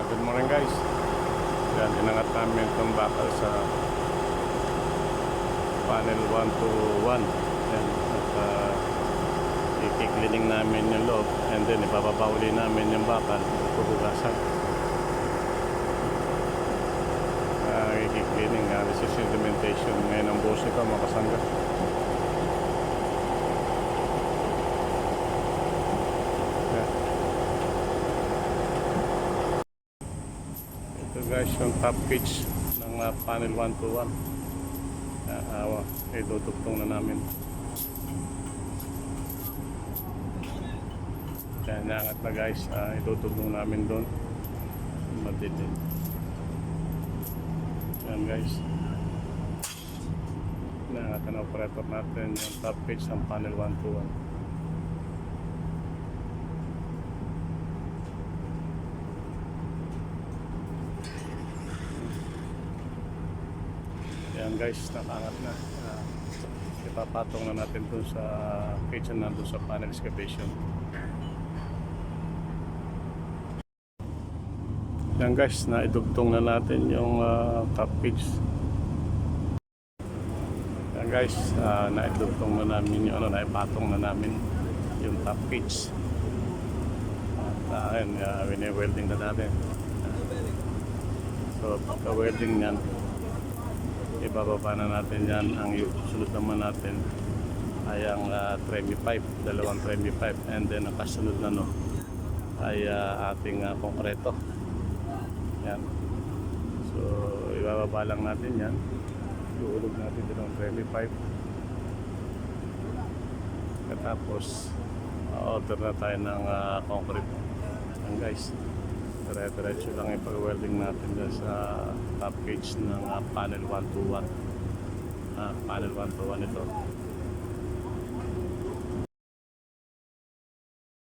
Good morning guys. Yan, inangat namin itong bakal sa panel 1 to 1. Yan, at i-cleaning namin yung loob and then ipababa uli namin yung bakal at pupugasan. I-cleaning, this is sedimentation ngayon ang buhos nito mga kasangga. Guys, yung top pitch ng panel 1 to 1 idudugtong na namin. Kaya naangat na guys, idudugtong namin doon matitid. Yan guys, naangat na operator natin yung top pitch ng panel 1 to 1. Yan guys, nakaangat na. Ipapatong na natin dun sa kitchen na dun sa panel excavation. Yan guys, naidugtong na natin yung top pitch. Yan guys, naidugtong na namin yung naipatong na namin yung top pitch. At wini-welding na natin. So pagka-welding yan, ibababa na natin yan. Ang sunod naman natin ay ang tremie pipe, dalawang tremie pipe, and then ang kasunod na ay ating konkreto. Yan, so ibababa lang natin yan, iulog natin din ang tremie pipe at tapos order na tayo ng concrete. Yan guys, dire-diretso lang yung pag-welding natin dyan sa top pitch ng panel 1 to 1. Panel 1 to 1 ito.